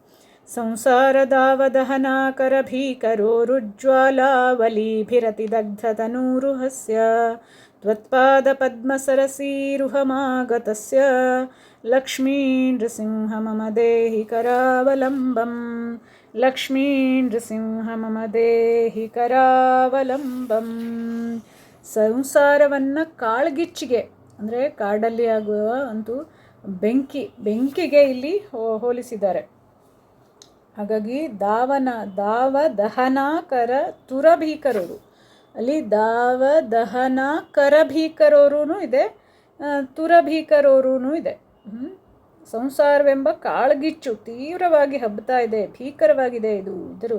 [SPEAKER 1] ಸಂಸಾರದಾವದಹನಾಕರ ಭೀಕರೋರುಜ್ಜ್ವಾಲಾವಲೀಭಿರತಿದಗ್ಧತನೂರುಹಸ್ಯ ತ್ವತ್ಪಾದ ಪದ್ಮಸರಸೀರುಹಮಾಗತಸ್ಯ ಲಕ್ಷ್ಮೀ ನೃಸಿಂಹ ಮಮ ದೇಹಿ ಕರಾವಲಂಬಂ. ಲಕ್ಷ್ಮೀ ನೃಸಿಂಹ ಮಮ ದೇಹಿ ಕರಾವಲಂಬಂ. ಸಂಸಾರವನ್ನು ಕಾಳ್ಗಿಚ್ಚಿಗೆ ಅಂದರೆ ಕಾಡಲ್ಲಿ ಆಗುವ ಅಂತೂ ಬೆಂಕಿಗೆ ಇಲ್ಲಿ ಹೋಲಿಸಿದ್ದಾರೆ. ಹಾಗಾಗಿ ದಹನ ತುರಭೀಕರರು, ಅಲ್ಲಿ ದಹನ ಇದೆ, ತುರಭೀಕರೋರೂ ಇದೆ. ಸಂಸಾರವೆಂಬ ಕಾಳ್ಗಿಚ್ಚು ತೀವ್ರವಾಗಿ ಹಬ್ಬುತ್ತಾ ಇದೆ, ಭೀಕರವಾಗಿದೆ. ಇದರ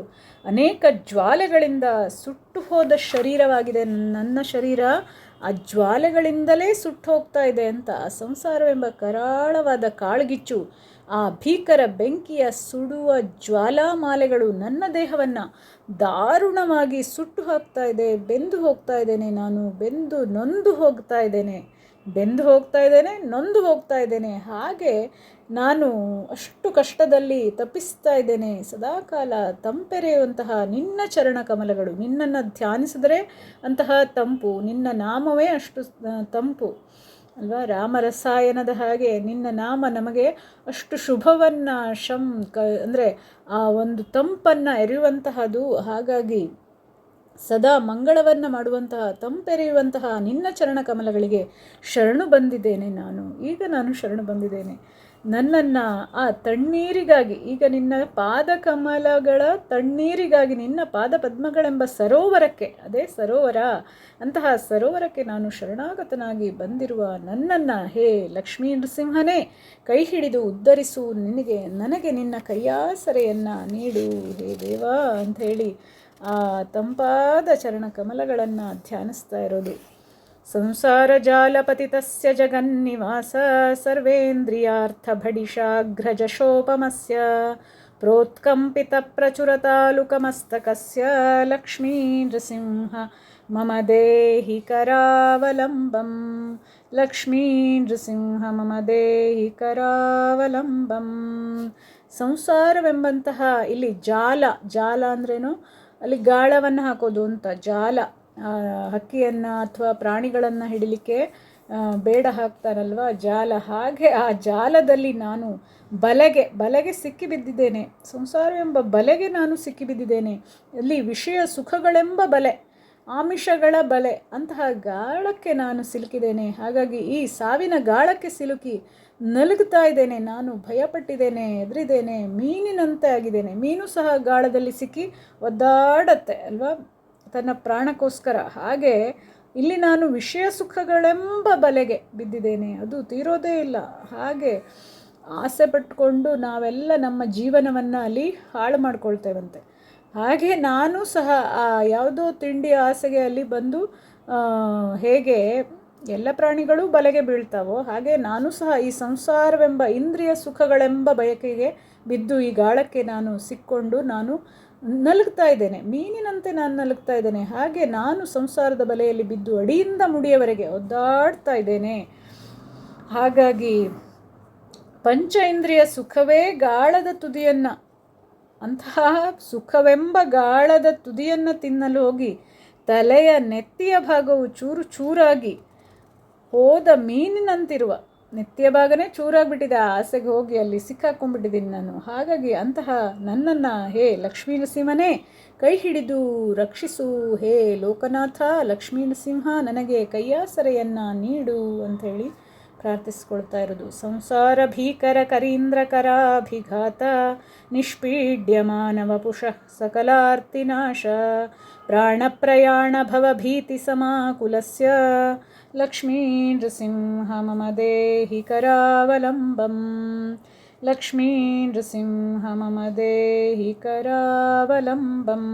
[SPEAKER 1] ಅನೇಕ ಜ್ವಾಲೆಗಳಿಂದ ಸುಟ್ಟು ಹೋದ ಶರೀರವಾಗಿದೆ ನನ್ನ ಶರೀರ, ಆ ಜ್ವಾಲೆಗಳಿಂದಲೇ ಸುಟ್ಟು ಹೋಗ್ತಾ ಇದೆ ಅಂತ. ಸಂಸಾರವೆಂಬ ಕರಾಳವಾದ ಕಾಳ್ಗಿಚ್ಚು, ಆ ಭೀಕರ ಬೆಂಕಿಯ ಸುಡುವ ಜ್ವಾಲಾಮಾಲೆಗಳು ನನ್ನ ದೇಹವನ್ನು ದಾರುಣವಾಗಿ ಸುಟ್ಟು ಹಾಕ್ತಾ ಇದೆ. ಬೆಂದು ಹೋಗ್ತಾ ಇದ್ದೇನೆ ನಾನು, ನೊಂದು ಹೋಗ್ತಾ ಇದ್ದೇನೆ. ಹಾಗೆ ನಾನು ಅಷ್ಟು ಕಷ್ಟದಲ್ಲಿ ತಪ್ಪಿಸ್ತಾ ಇದ್ದೇನೆ. ಸದಾಕಾಲ ತಂಪೆರೆಯುವಂತಹ ನಿನ್ನ ಚರಣ ಕಮಲಗಳು, ನಿನ್ನನ್ನು ಧ್ಯಾನಿಸಿದರೆ ಅಂತಹ ತಂಪು, ನಿನ್ನ ನಾಮವೇ ಅಷ್ಟು ತಂಪು ಅಲ್ವಾ. ರಾಮರಸಾಯನದ ಹಾಗೆ ನಿನ್ನ ನಾಮ ನಮಗೆ ಅಷ್ಟು ಶುಭವನ್ನು ಅಂದರೆ ಆ ಒಂದು ತಂಪನ್ನು ಎರೆಯುವಂತಹದು. ಹಾಗಾಗಿ ಸದಾ ಮಂಗಳವನ್ನು ಮಾಡುವಂತಹ, ತಂಪೆರೆಯುವಂತಹ ನಿನ್ನ ಚರಣ ಕಮಲಗಳಿಗೆ ಶರಣು ಬಂದಿದ್ದೇನೆ ಈಗ ನಾನು ಶರಣು ಬಂದಿದ್ದೇನೆ. ನನ್ನನ್ನು ಆ ತಣ್ಣೀರಿಗಾಗಿ, ಈಗ ನಿನ್ನ ಪಾದ ಕಮಲಗಳ ತಣ್ಣೀರಿಗಾಗಿ, ನಿನ್ನ ಪಾದ ಪದ್ಮಗಳೆಂಬ ಸರೋವರಕ್ಕೆ, ಅದೇ ಸರೋವರ, ಅಂತಹ ಸರೋವರಕ್ಕೆ ನಾನು ಶರಣಾಗತನಾಗಿ ಬಂದಿರುವ ನನ್ನನ್ನು ಹೇ ಲಕ್ಷ್ಮೀ ನೃಸಿಂಹನೇ ಕೈ ಹಿಡಿದು ಉದ್ಧರಿಸು, ನನಗೆ ನಿನ್ನ ಕೈಯಾಸರೆಯನ್ನು ನೀಡು ಹೇ ದೇವಾ ಅಂಥೇಳಿ ಆ ತಂಪಾದ ಚರಣ ಕಮಲಗಳನ್ನು ಧ್ಯಾನಿಸ್ತಾ ಇರೋದು. ಸಂಸಾರ ಜಾಲಪತಿತಸ್ಯ ಜಗನ್ನಿವಾಸ ಸರ್ವೇಂದ್ರಿಯಾರ್ಥಭಡಿಶಾಘ್ರಜಶೋಪಮಸ್ಯ ಪ್ರೋತ್ಕಂಪಿತ ಪ್ರಚುರತಾಲುಕಮಸ್ತಕಸ್ಯ ಲಕ್ಷ್ಮೀ ನೃಸಿಂಹ ಮಮ ದೇಹಿ ಕರಾವಲಂಬಂ. ಲಕ್ಷ್ಮೀ ನೃಸಿಂಹ ಮಮ ದೇಹಿ ಕರಾವಲಂಬಂ. ಸಂಸಾರವೆಂಬಂತಹ ಇಲ್ಲಿ ಜಾಲ ಅಂದ್ರೇನು, ಅಲ್ಲಿ ಗಾಳವನ್ನು ಹಾಕೋದು ಅಂತ. ಜಾಲ, ಹಕ್ಕಿಯನ್ನು ಅಥವಾ ಪ್ರಾಣಿಗಳನ್ನು ಹಿಡಿಲಿಕ್ಕೆ ಬೇಡ ಹಾಕ್ತಾರಲ್ವ, ಜಾಲ. ಹಾಗೆ ಆ ಜಾಲದಲ್ಲಿ ನಾನು ಬಲೆಗೆ ಸಿಕ್ಕಿಬಿದ್ದಿದ್ದೇನೆ. ಸಂಸಾರವೆಂಬ ಬಲೆಗೆ ನಾನು ಸಿಕ್ಕಿಬಿದ್ದಿದ್ದೇನೆ. ಅಲ್ಲಿ ವಿಷಯ ಸುಖಗಳೆಂಬ ಬಲೆ, ಆಮಿಷಗಳ ಬಲೆ, ಅಂತಹ ಗಾಳಕ್ಕೆ ನಾನು ಸಿಲುಕಿದ್ದೇನೆ. ಹಾಗಾಗಿ ಈ ಸಾವಿನ ಗಾಳಕ್ಕೆ ಸಿಲುಕಿ ನಲುಗುತ್ತಾ ಇದ್ದೇನೆ ನಾನು, ಭಯಪಟ್ಟಿದ್ದೇನೆ, ಹೆದರಿದ್ದೇನೆ, ಮೀನಿನಂತೆ ಆಗಿದ್ದೇನೆ. ಮೀನು ಸಹ ಗಾಳದಲ್ಲಿ ಸಿಕ್ಕಿ ಒದ್ದಾಡತ್ತೆ ಅಲ್ವಾ, ತನ್ನ ಪ್ರಾಣಕ್ಕೋಸ್ಕರ. ಹಾಗೆ ಇಲ್ಲಿ ನಾನು ವಿಷಯ ಸುಖಗಳೆಂಬ ಬಲೆಗೆ ಬಿದ್ದಿದ್ದೇನೆ, ಅದು ತೀರೋದೇ ಇಲ್ಲ. ಹಾಗೆ ಆಸೆ ಪಟ್ಕೊಂಡು ನಾವೆಲ್ಲ ನಮ್ಮ ಜೀವನವನ್ನು ಅಲ್ಲಿ ಹಾಳು ಮಾಡ್ಕೊಳ್ತೇವಂತೆ. ಹಾಗೆ ನಾನು ಸಹ ಆ ಯಾವುದೋ ತಿಂಡಿ ಆಸೆಗೆ ಅಲ್ಲಿ ಬಂದು ಹೇಗೆ ಎಲ್ಲ ಪ್ರಾಣಿಗಳು ಬಲೆಗೆ ಬೀಳ್ತಾವೋ ಹಾಗೆ ನಾನು ಸಹ ಈ ಸಂಸಾರವೆಂಬ ಇಂದ್ರಿಯ ಸುಖಗಳೆಂಬ ಬಯಕೆಗೆ ಬಿದ್ದು ಈ ಗಾಳಕ್ಕೆ ನಾನು ಸಿಕ್ಕೊಂಡು ನಾನು ನಲುಗ್ತಾ ಇದ್ದೇನೆ, ಮೀನಿನಂತೆ ನಾನು ನಲುಗ್ತಾ ಇದ್ದೇನೆ. ಹಾಗೆ ನಾನು ಸಂಸಾರದ ಬಲೆಯಲ್ಲಿ ಬಿದ್ದು ಅಡಿಯಿಂದ ಮುಡಿಯವರೆಗೆ ಒದ್ದಾಡ್ತಾ ಇದ್ದೇನೆ. ಹಾಗಾಗಿ ಪಂಚ ಇಂದ್ರಿಯ ಸುಖವೇ ಗಾಳದ ತುದಿಯನ್ನು, ಅಂತಹ ಸುಖವೆಂಬ ಗಾಳದ ತುದಿಯನ್ನು ತಿನ್ನಲು ಹೋಗಿ ತಲೆಯ ನೆತ್ತಿಯ ಭಾಗವು ಚೂರು ಚೂರಾಗಿ ಹೋದ ಮೀನಿನಂತಿರುವ, ನೆತ್ತಿಯ ಭಾಗನೇ ಚೂರಾಗಿಬಿಟ್ಟಿದೆ, ಆಸೆಗೆ ಹೋಗಿ ಅಲ್ಲಿ ಸಿಕ್ಕಾಕೊಂಡ್ಬಿಟ್ಟಿದ್ದೀನಿ ನಾನು. ಹಾಗಾಗಿ ಅಂತಹ ನನ್ನನ್ನು ಹೇ ಲಕ್ಷ್ಮೀ ನೃಸಿಂಹನೇ ಕೈ ಹಿಡಿದು ರಕ್ಷಿಸು, ಹೇ ಲೋಕನಾಥ ಲಕ್ಷ್ಮೀ ನೃಸಿಂಹ ನನಗೆ ಕೈಯಾಸರೆಯನ್ನು ನೀಡು ಅಂಥೇಳಿ ಪ್ರಾರ್ಥಿಸ್ಕೊಳ್ತಾ ಇರೋದು. ಸಂಸಾರ ಭೀಕರ ಕರೀಂದ್ರ ಕರಾಭಿಘಾತ ನಿಷ್ಪೀಡ್ಯ ಮಾನವ ಪುಷಃ ಸಕಲಾರ್ತಿನಾಶ ಪ್ರಾಣಪ್ರಯಾಣ ಭವಭೀತಿ ಸಮಾಕುಲಸ್ಯ ಲಕ್ಷ್ಮೀ ನೃಸಿಂಹ ಮಮ ದೇಹಿ ಕರಾವಲಂಬಂ. ಲಕ್ಷ್ಮೀ ನೃಸಿಂಹ ಮಮ ದೇಹಿ ಕರಾವಲಂಬಂ.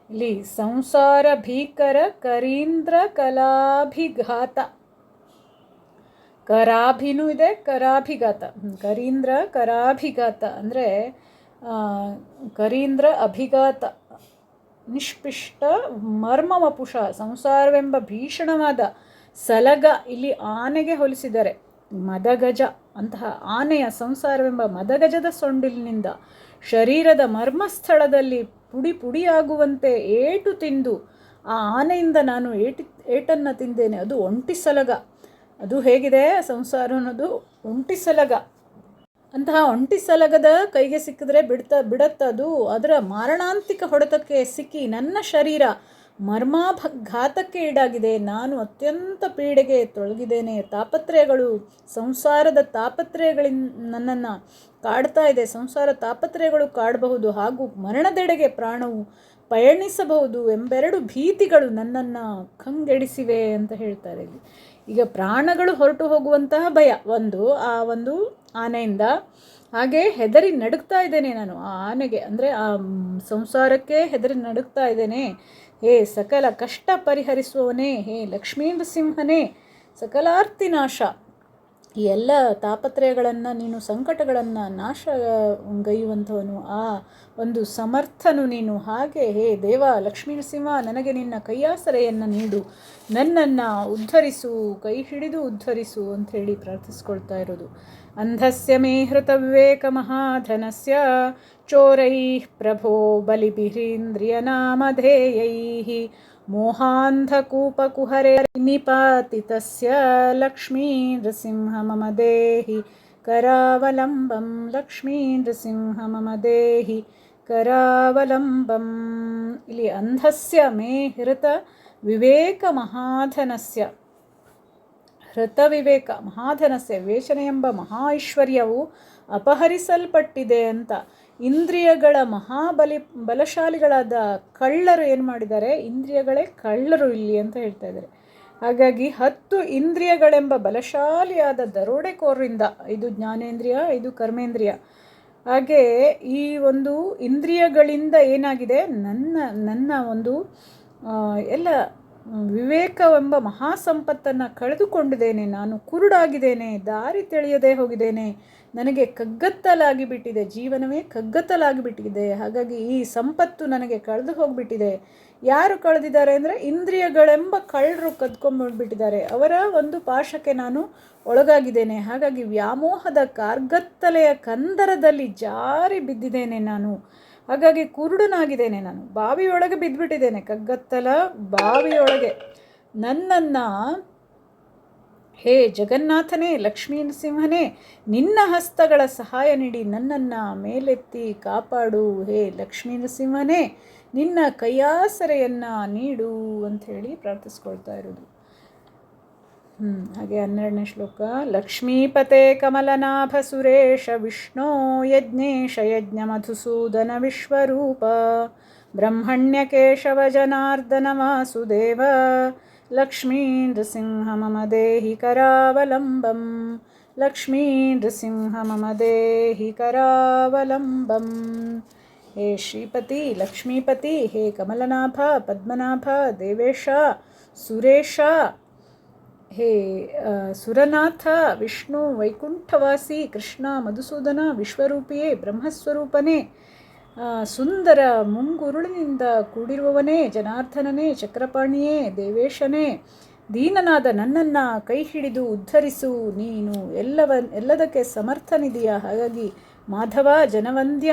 [SPEAKER 1] ಇಲ್ಲಿ ಸಂಸಾರ ಭೀಕರ ಕರೀಂದ್ರ ಕಲಾಭಿಘಾತ, ಕರಾಭಿನೂ ಇದೆ ಕರಾಭಿಘಾತ. ಕರೀಂದ್ರ ಕರಾಭಿಘಾತ ಅಂದರೆ ಕರೀಂದ್ರ ಅಭಿಘಾತ ನಿಷ್ಪಿಷ್ಟ ಮರ್ಮವಪುಷ ಸಂಸಾರವೆಂಬ ಭೀಷಣವಾದ ಸಲಗ, ಇಲ್ಲಿ ಆನೆಗೆ ಹೋಲಿಸಿದರೆ ಮದಗಜ ಅಂತಹ ಆನೆಯ ಸಂಸಾರವೆಂಬ ಮದಗಜದ ಸೊಂಡಿಲಿನಿಂದ ಶರೀರದ ಮರ್ಮಸ್ಥಳದಲ್ಲಿ ಪುಡಿ ಪುಡಿಯಾಗುವಂತೆ ಏಟು ತಿಂದು ಆ ಆನೆಯಿಂದ ನಾನು ಏಟನ್ನು ತಿಂದೇನೆ. ಅದು ಒಂಟಿ ಸಲಗ. ಅದು ಹೇಗಿದೆ ಸಂಸಾರ ಅನ್ನೋದು ಒಂಟಿ ಸಲಗ. ಅಂತಹ ಒಂಟಿ ಸಲಗದ ಕೈಗೆ ಸಿಕ್ಕಿದ್ರೆ ಬಿಡತ್ತದು. ಅದರ ಮಾರಣಾಂತಿಕ ಹೊಡೆತಕ್ಕೆ ಸಿಕ್ಕಿ ನನ್ನ ಶರೀರ ಮರ್ಮಾಘಾತಕ್ಕೆ ಈಡಾಗಿದೆ. ನಾನು ಅತ್ಯಂತ ಪೀಡೆಗೆ ತೊಳಗಿದ್ದೇನೆ. ತಾಪತ್ರಯಗಳು, ಸಂಸಾರದ ತಾಪತ್ರಯಗಳಿಂದ ನನ್ನನ್ನು ಕಾಡ್ತಾ ಇದೆ. ಸಂಸಾರ ತಾಪತ್ರಯಗಳು ಕಾಡಬಹುದು ಹಾಗೂ ಮರಣದೆಡೆಗೆ ಪ್ರಾಣವು ಪಯಣಿಸಬಹುದು ಎಂಬೆರಡು ಭೀತಿಗಳು ನನ್ನನ್ನು ಕಂಗೆಡಿಸಿವೆ ಅಂತ ಹೇಳ್ತಾರೆ ಇಲ್ಲಿ. ಈಗ ಪ್ರಾಣಗಳು ಹೊರಟು ಹೋಗುವಂತಹ ಭಯ ಒಂದು ಆನೆಯಿಂದ, ಹಾಗೆ ಹೆದರಿ ನಡುಗ್ತಾ ಇದ್ದೇನೆ ನಾನು ಆ ಆನೆಗೆ, ಅಂದರೆ ಆ ಸಂಸಾರಕ್ಕೆ ಹೆದರಿ ನಡುಗ್ತಾ ಇದ್ದೇನೆ. ಹೇ ಸಕಲ ಕಷ್ಟ ಪರಿಹರಿಸುವವನೇ, ಹೇ ಲಕ್ಷ್ಮೀ ನೃಸಿಂಹನೇ, ಸಕಲಾರ್ತಿನಾಶ, ಈ ಎಲ್ಲ ತಾಪತ್ರಯಗಳನ್ನು ನೀನು, ಸಂಕಟಗಳನ್ನು ನಾಶಗೈಯುವಂಥವನು, ಆ ಒಂದು ಸಮರ್ಥನು ನೀನು. ಹಾಗೆ ಹೇ ದೇವ ಲಕ್ಷ್ಮೀ ನೃಸಿಂಹ, ನನಗೆ ನಿನ್ನ ಕೈಯಾಸರೆಯನ್ನು ನೀಡು, ನನ್ನನ್ನು ಉದ್ಧರಿಸು, ಕೈ ಹಿಡಿದು ಉದ್ಧರಿಸು ಅಂಥೇಳಿ ಪ್ರಾರ್ಥಿಸ್ಕೊಳ್ತಾ ಇರೋದು. ಅಂಧಸ್ಯ ಮೇ ಹೃತವಿವೇಕ ಮಹಾಧನಸ್ಯ ಚೋರೈಃ ಪ್ರಭೋ ಬಲಿಭಿರೀಂದ್ರಿಯನಾಮಧೇಯೈಃ ಮೋಹಾಂಧಕೂಪಕುಹರೆ ನಿಪಾತಿತಸ್ಯ ಲಕ್ಷ್ಮೀ ನೃಸಿಂಹ ಮಮ ದೇಹಿ ಕರಾವಲಂಬಂ. ಲಕ್ಷ್ಮೀ ನೃಸಿಂಹ ಮಮ ದೇಹಿ ಕರಾವಲಂಬಂ. ಇಲ್ಲಿ ಅಂಧಸ್ಯ ಮೇ ಹೃತ ವಿವೇಕ ಮಹಾಧನಸ್ಯ, ಹೃತವಿವೇಕ ಮಹಾಧನಸ್ಯ, ವಿವೇಚನೆ ಎಂಬ ಮಹಾ ಐಶ್ವರ್ಯವು ಅಪಹರಿಸಲ್ಪಟ್ಟಿದೆ ಅಂತ. ಇಂದ್ರಿಯಗಳ ಬಲಶಾಲಿಗಳಾದ ಕಳ್ಳರು ಏನು ಮಾಡಿದ್ದಾರೆ, ಇಂದ್ರಿಯಗಳೇ ಕಳ್ಳರು ಇಲ್ಲಿ ಅಂತ ಹೇಳ್ತಾ ಇದ್ದಾರೆ. ಹಾಗಾಗಿ 10 ಇಂದ್ರಿಯಗಳೆಂಬ ಬಲಶಾಲಿಯಾದ ದರೋಡೆಕೋರರಿಂದ, ಇದು ಜ್ಞಾನೇಂದ್ರಿಯ, ಇದು ಕರ್ಮೇಂದ್ರಿಯ, ಹಾಗೆ ಈ ಒಂದು ಇಂದ್ರಿಯಗಳಿಂದ ಏನಾಗಿದೆ, ನನ್ನ ಒಂದು ಎಲ್ಲ ವಿವೇಕವೆಂಬ ಮಹಾಸಂಪತ್ತನ್ನು ಕಳೆದುಕೊಂಡಿದ್ದೇನೆ. ನಾನು ಕುರುಡಾಗಿದ್ದೇನೆ, ದಾರಿ ತಿಳಿಯದೆ ಹೋಗಿದ್ದೇನೆ, ನನಗೆ ಕಗ್ಗತ್ತಲಾಗಿ ಬಿಟ್ಟಿದೆ, ಜೀವನವೇ ಕಗ್ಗತ್ತಲಾಗಿ ಬಿಟ್ಟಿದೆ. ಹಾಗಾಗಿ ಈ ಸಂಪತ್ತು ನನಗೆ ಕಳೆದು ಹೋಗಿಬಿಟ್ಟಿದೆ. ಯಾರು ಕಳೆದಿದ್ದಾರೆ ಅಂದರೆ ಇಂದ್ರಿಯಗಳೆಂಬ ಕಳ್ಳರು ಕದ್ಕೊಂಡ್ಬಿಟ್ಟಿದ್ದಾರೆ. ಅವರ ಒಂದು ಪಾಶಕ್ಕೆ ನಾನು ಒಳಗಾಗಿದ್ದೇನೆ. ಹಾಗಾಗಿ ವ್ಯಾಮೋಹದ ಕಾರ್ಗತ್ತಲೆಯ ಕಂದರದಲ್ಲಿ ಜಾರಿ ಬಿದ್ದಿದ್ದೇನೆ ನಾನು. ಹಾಗಾಗಿ ಕುರುಡನಾಗಿದ್ದೇನೆ ನಾನು, ಬಾವಿಯೊಳಗೆ ಬಿದ್ದುಬಿಟ್ಟಿದ್ದೇನೆ, ಕಗ್ಗತ್ತಲ ಬಾವಿಯೊಳಗೆ. ನನ್ನನ್ನು ಹೇ ಜಗನ್ನಾಥನೇ, ಲಕ್ಷ್ಮೀ ನೃಸಿಂಹನೇ, ನಿನ್ನ ಹಸ್ತಗಳ ಸಹಾಯ ನೀಡಿ ನನ್ನನ್ನು ಮೇಲೆತ್ತಿ ಕಾಪಾಡು. ಹೇ ಲಕ್ಷ್ಮೀ ನೃಸಿಂಹನೇ, ನಿನ್ನ ಕೈಯಾಸರೆಯನ್ನು ನೀಡು ಅಂಥೇಳಿ ಪ್ರಾರ್ಥಿಸ್ಕೊಳ್ತಾ ಇರೋದು. ಹಾಗೆ 12ನೇ ಶ್ಲೋಕ. ಲಕ್ಷ್ಮೀಪತೆ ಕಮಲನಾಭ ಸುರೇಶ ವಿಷ್ಣೋ ಯಜ್ಞೇಶ ಯಜ್ಞ ಮಧುಸೂದನ ವಿಶ್ವರೂಪ ಬ್ರಹ್ಮಣ್ಯ ಕೇಶವ ಜನಾರ್ದನ ವಾಸುದೇವ ಲಕ್ಷ್ಮೀ ನೃಸಿಂಹ ಮಮ ದೇಹಿ ಕರಾವಲಂಬಂ. ಲಕ್ಷ್ಮೀ ನೃಸಿಂಹ ಮಮ ದೇಹಿ ಕರಾವಲಂಬಂ. ಹೇ ಶ್ರೀಪತಿ, ಲಕ್ಷ್ಮೀಪತಿ, ಹೇ ಕಮಲನಾಭ, ಪದ್ಮನಾಭ, ದೇವೇಶ, ಸುರೇಶ, ಹೇ ಸುರನಾಥ, ವಿಷ್ಣು, ವೈಕುಂಠವಾಸಿ, ಕೃಷ್ಣ, ಮಧುಸೂದನ, ವಿಶ್ವರೂಪಿಯೇ, ಬ್ರಹ್ಮಸ್ವರೂಪನೇ, ಸುಂದರ ಮುಂಗುರುಳಿನಿಂದ ಕೂಡಿರುವವನೇ, ಜನಾರ್ದನನೇ, ಚಕ್ರಪಾಣಿಯೇ, ದೇವೇಶನೇ, ದೀನನಾದ ನನ್ನನ್ನು ಕೈ ಹಿಡಿದು ಉದ್ಧರಿಸು. ನೀನು ಎಲ್ಲದಕ್ಕೆ ಸಮರ್ಥನಿದೆಯಾ. ಹಾಗಾಗಿ ಮಾಧವ, ಜನವಂದ್ಯ,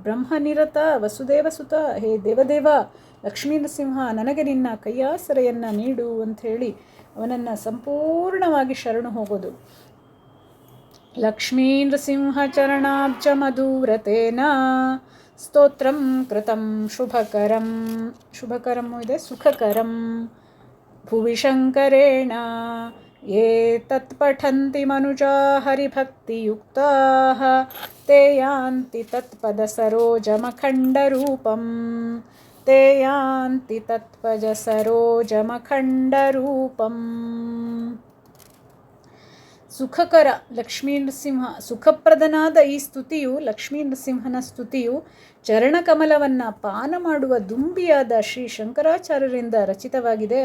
[SPEAKER 1] ಬ್ರಹ್ಮನಿರತ, ವಸುದೇವಸುತ, ಹೇ ದೇವದೇವ, ಲಕ್ಷ್ಮೀ ನೃಸಿಂಹ, ನನಗೆ ನಿನ್ನ ಕೈಯಾಸರೆಯನ್ನು ನೀಡು ಅಂಥೇಳಿ ಅವನನ್ನು ಸಂಪೂರ್ಣವಾಗಿ ಶರಣು ಹೋಗೋದು. ಲಕ್ಷ್ಮೀ ನೃಸಿಂಹ ಚರಣಾಬ್ಜ ಮಧುವ್ರತೇನ ಸ್ತೋತ್ರಂ ಕೃತಂ ಶುಭಕರಂ. ಶುಭಕರಂ ಇದೆ, ಸುಖಕರಂ ಭುವಿ ಶಂಕರೇಣ. ಯೇ ತತ್ಪಠಂತಿ ಮನುಜಾ ಹರಿಭಕ್ತಿಯುಕ್ತಾಃ ತೇ ಯಾಂತಿ ತತ್ಪದ ಸರೋಜಮಖಂಡರೂಪಂ. ತೇ ಯಾಂತಿ ತತ್ಪದ ಸರೋಜಮಖಂಡರೂಪಂ. ಸುಖಕರ ಲಕ್ಷ್ಮೀ ನೃಸಿಂಹ, ಸುಖಪ್ರದನಾದ ಈ ಸ್ತುತಿಯು, ಲಕ್ಷ್ಮೀ ನೃಸಿಂಹನ ಸ್ತುತಿಯು ಚರಣಕಮಲವನ್ನು ಪಾನ ಮಾಡುವ ದುಂಬಿಯಾದ ಶ್ರೀ ಶಂಕರಾಚಾರ್ಯರಿಂದ ರಚಿತವಾಗಿದೆ.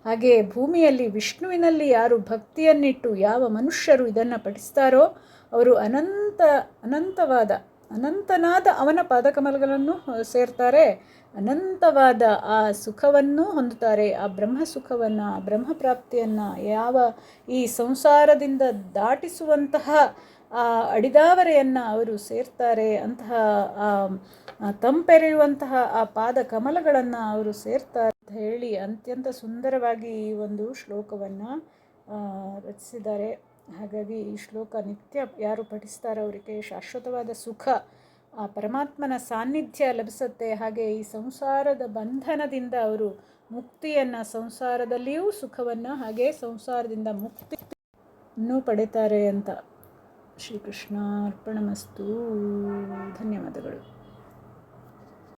[SPEAKER 1] ಹಾಗೆ ಭೂಮಿಯಲ್ಲಿ ವಿಷ್ಣುವಿನಲ್ಲಿ ಯಾರು ಭಕ್ತಿಯನ್ನಿಟ್ಟು ಯಾವ ಮನುಷ್ಯರು ಇದನ್ನು ಪಠಿಸ್ತಾರೋ ಅವರು ಅನಂತವಾದ ಅನಂತನಾದ ಅವನ ಪಾದಕಮಲಗಳನ್ನು ಸೇರ್ತಾರೆ. ಅನಂತವಾದ ಆ ಸುಖವನ್ನು ಹೊಂದುತ್ತಾರೆ. ಆ ಬ್ರಹ್ಮ ಸುಖವನ್ನು, ಬ್ರಹ್ಮ ಪ್ರಾಪ್ತಿಯನ್ನು, ಯಾವ ಈ ಸಂಸಾರದಿಂದ ದಾಟಿಸುವಂತಹ ಆ ಅಡಿದಾವರೆಯನ್ನು ಅವರು ಸೇರ್ತಾರೆ. ಅಂತಹ ತಂಪೆರೆಯುವಂತಹ ಆ ಪಾದ ಕಮಲಗಳನ್ನು ಅವರು ಸೇರ್ತಾರೆ ಅಂತ ಹೇಳಿ ಅತ್ಯಂತ ಸುಂದರವಾಗಿ ಈ ಒಂದು ಶ್ಲೋಕವನ್ನು ರಚಿಸಿದ್ದಾರೆ. ಹಾಗಾಗಿ ಈ ಶ್ಲೋಕ ನಿತ್ಯ ಯಾರು ಪಠಿಸ್ತಾರೋ ಅವರಿಗೆ ಶಾಶ್ವತವಾದ ಸುಖ, ಆ ಪರಮಾತ್ಮನ ಸಾನ್ನಿಧ್ಯ ಲಭಿಸುತ್ತೆ. ಹಾಗೆ ಈ ಸಂಸಾರದ ಬಂಧನದಿಂದ ಅವರು ಮುಕ್ತಿಯನ್ನು, ಸಂಸಾರದಲ್ಲಿಯೂ ಸುಖವನ್ನು, ಹಾಗೆ ಸಂಸಾರದಿಂದ ಮುಕ್ತಿಯನ್ನು ಪಡಿತಾರೆ ಅಂತ. ಶ್ರೀಕೃಷ್ಣ ಅರ್ಪಣಮಸ್ತು. ಧನ್ಯವಾದಗಳು.